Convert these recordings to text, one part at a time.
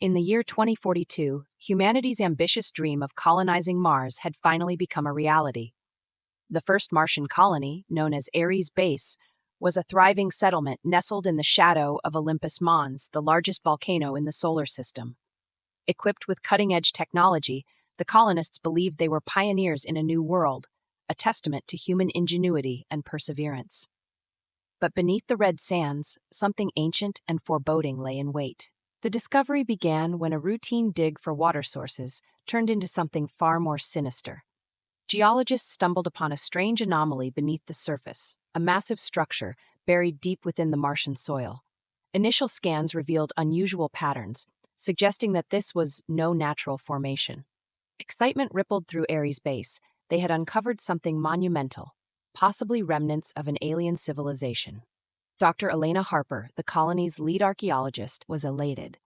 In the year 2042, humanity's ambitious dream of colonizing Mars had finally become a reality. The first Martian colony, known as Ares Base, was a thriving settlement nestled in the shadow of Olympus Mons, the largest volcano in the solar system. Equipped with cutting-edge technology, the colonists believed they were pioneers in a new world, a testament to human ingenuity and perseverance. But beneath the red sands, something ancient and foreboding lay in wait. The discovery began when a routine dig for water sources turned into something far more sinister. Geologists stumbled upon a strange anomaly beneath the surface, a massive structure buried deep within the Martian soil. Initial scans revealed unusual patterns, suggesting that this was no natural formation. Excitement rippled through Ares Base. They had uncovered something monumental, possibly remnants of an alien civilization. Dr. Elena Harper, the colony's lead archaeologist, was elated.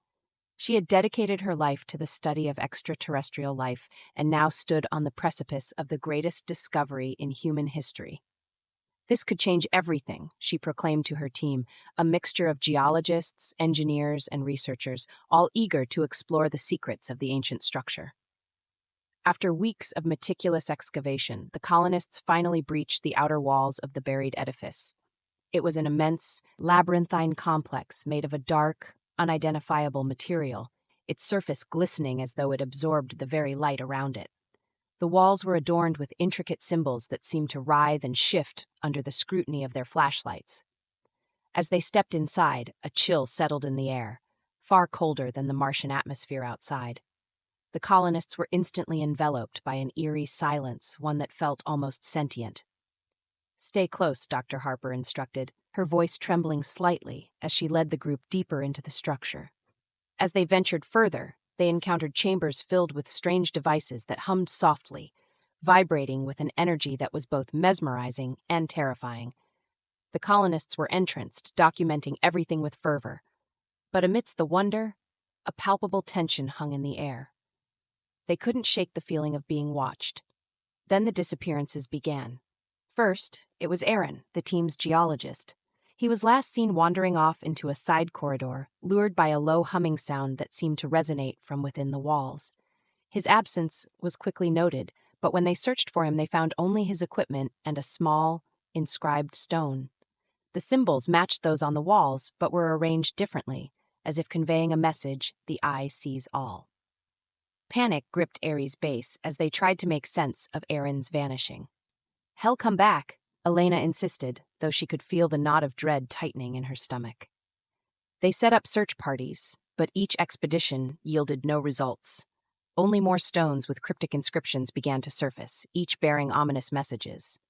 She had dedicated her life to the study of extraterrestrial life and now stood on the precipice of the greatest discovery in human history. This could change everything, she proclaimed to her team, a mixture of geologists, engineers, and researchers, all eager to explore the secrets of the ancient structure. After weeks of meticulous excavation, the colonists finally breached the outer walls of the buried edifice. It was an immense, labyrinthine complex made of a dark, unidentifiable material, its surface glistening as though it absorbed the very light around it. The walls were adorned with intricate symbols that seemed to writhe and shift under the scrutiny of their flashlights. As they stepped inside, a chill settled in the air, far colder than the Martian atmosphere outside. The colonists were instantly enveloped by an eerie silence, one that felt almost sentient. "Stay close," Dr. Harper instructed, her voice trembling slightly as she led the group deeper into the structure. As they ventured further, they encountered chambers filled with strange devices that hummed softly, vibrating with an energy that was both mesmerizing and terrifying. The colonists were entranced, documenting everything with fervor. But amidst the wonder, a palpable tension hung in the air. They couldn't shake the feeling of being watched. Then the disappearances began. First, it was Aaron, the team's geologist. He was last seen wandering off into a side corridor, lured by a low humming sound that seemed to resonate from within the walls. His absence was quickly noted, but when they searched for him, they found only his equipment and a small, inscribed stone. The symbols matched those on the walls, but were arranged differently, as if conveying a message: the eye sees all. Panic gripped Ares Base as they tried to make sense of Aaron's vanishing. "Hell, come back," Elena insisted, though she could feel the knot of dread tightening in her stomach. They set up search parties, but each expedition yielded no results. Only more stones with cryptic inscriptions began to surface, each bearing ominous messages.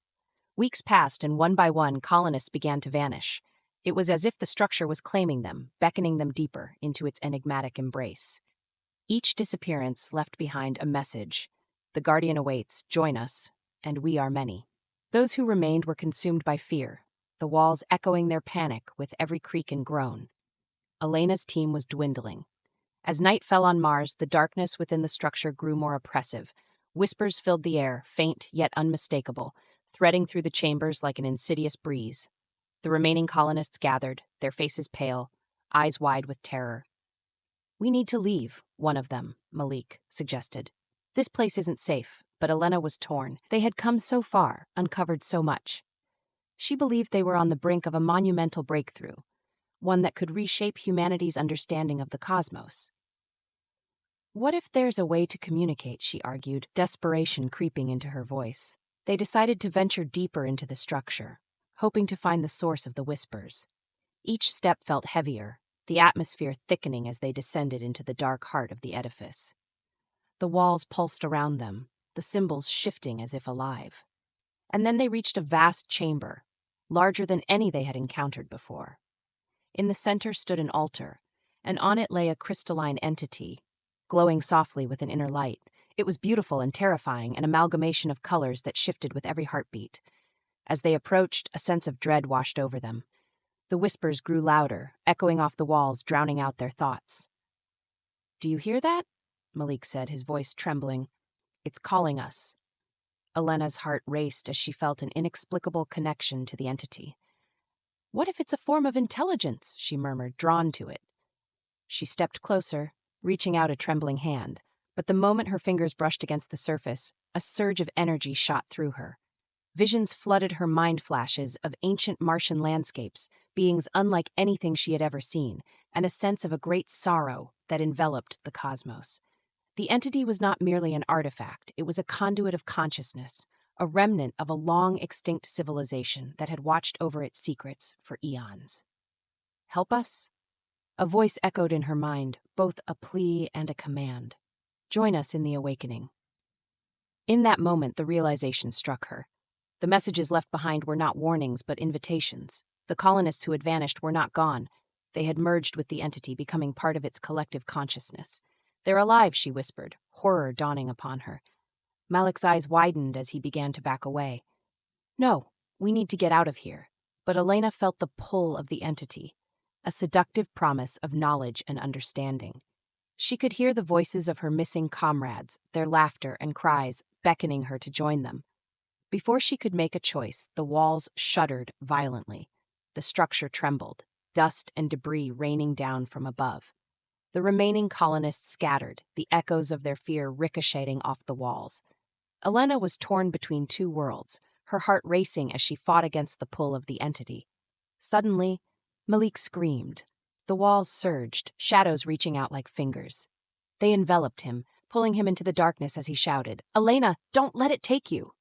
Weeks passed, and one by one, colonists began to vanish. It was as if the structure was claiming them, beckoning them deeper into its enigmatic embrace. Each disappearance left behind a message: "The Guardian awaits, join us, and we are many." Those who remained were consumed by fear, the walls echoing their panic with every creak and groan. Elena's team was dwindling. As night fell on Mars, the darkness within the structure grew more oppressive. Whispers filled the air, faint yet unmistakable, threading through the chambers like an insidious breeze. The remaining colonists gathered, their faces pale, eyes wide with terror. "We need to leave," one of them, Malik, suggested. "This place isn't safe." But Elena was torn. They had come so far, uncovered so much. She believed they were on the brink of a monumental breakthrough, one that could reshape humanity's understanding of the cosmos. "What if there's a way to communicate?" she argued, desperation creeping into her voice. They decided to venture deeper into the structure, hoping to find the source of the whispers. Each step felt heavier, the atmosphere thickening as they descended into the dark heart of the edifice. The walls pulsed around them, the symbols shifting as if alive. And then they reached a vast chamber, larger than any they had encountered before. In the center stood an altar, and on it lay a crystalline entity, glowing softly with an inner light. It was beautiful and terrifying, an amalgamation of colors that shifted with every heartbeat. As they approached, a sense of dread washed over them. The whispers grew louder, echoing off the walls, drowning out their thoughts. "Do you hear that?" Malik said, his voice trembling. "It's calling us." Elena's heart raced as she felt an inexplicable connection to the entity. "What if it's a form of intelligence?" she murmured, drawn to it. She stepped closer, reaching out a trembling hand. But the moment her fingers brushed against the surface, a surge of energy shot through her. Visions flooded her mind, flashes of ancient Martian landscapes, beings unlike anything she had ever seen, and a sense of a great sorrow that enveloped the cosmos. The entity was not merely an artifact, it was a conduit of consciousness, a remnant of a long-extinct civilization that had watched over its secrets for eons. "Help us?" A voice echoed in her mind, both a plea and a command. "Join us in the awakening." In that moment, the realization struck her. The messages left behind were not warnings, but invitations. The colonists who had vanished were not gone. They had merged with the entity, becoming part of its collective consciousness. "They're alive," she whispered, horror dawning upon her. Malik's eyes widened as he began to back away. "No, we need to get out of here." But Elena felt the pull of the entity, a seductive promise of knowledge and understanding. She could hear the voices of her missing comrades, their laughter and cries, beckoning her to join them. Before she could make a choice, the walls shuddered violently. The structure trembled, dust and debris raining down from above. The remaining colonists scattered, the echoes of their fear ricocheting off the walls. Elena was torn between two worlds, her heart racing as she fought against the pull of the entity. Suddenly, Malik screamed. The walls surged, shadows reaching out like fingers. They enveloped him, pulling him into the darkness as he shouted, "Elena, don't let it take you!"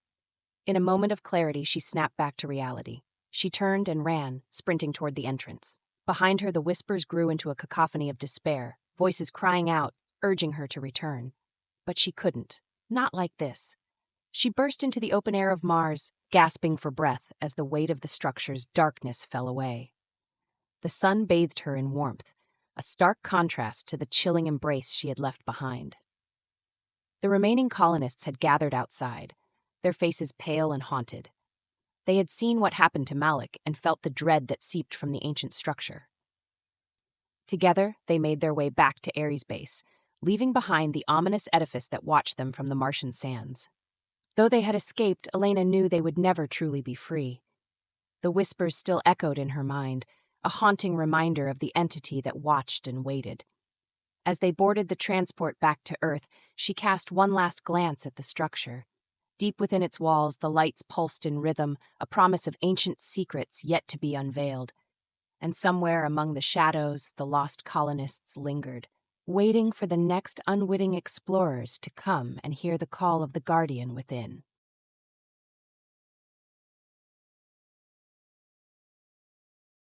In a moment of clarity, she snapped back to reality. She turned and ran, sprinting toward the entrance. Behind her, the whispers grew into a cacophony of despair, voices crying out, urging her to return. But she couldn't. Not like this. She burst into the open air of Mars, gasping for breath as the weight of the structure's darkness fell away. The sun bathed her in warmth, a stark contrast to the chilling embrace she had left behind. The remaining colonists had gathered outside, their faces pale and haunted. They had seen what happened to Malik and felt the dread that seeped from the ancient structure. Together, they made their way back to Ares' base, leaving behind the ominous edifice that watched them from the Martian sands. Though they had escaped, Elena knew they would never truly be free. The whispers still echoed in her mind, a haunting reminder of the entity that watched and waited. As they boarded the transport back to Earth, she cast one last glance at the structure. Deep within its walls, the lights pulsed in rhythm, a promise of ancient secrets yet to be unveiled. And somewhere among the shadows, the lost colonists lingered, waiting for the next unwitting explorers to come and hear the call of the guardian within.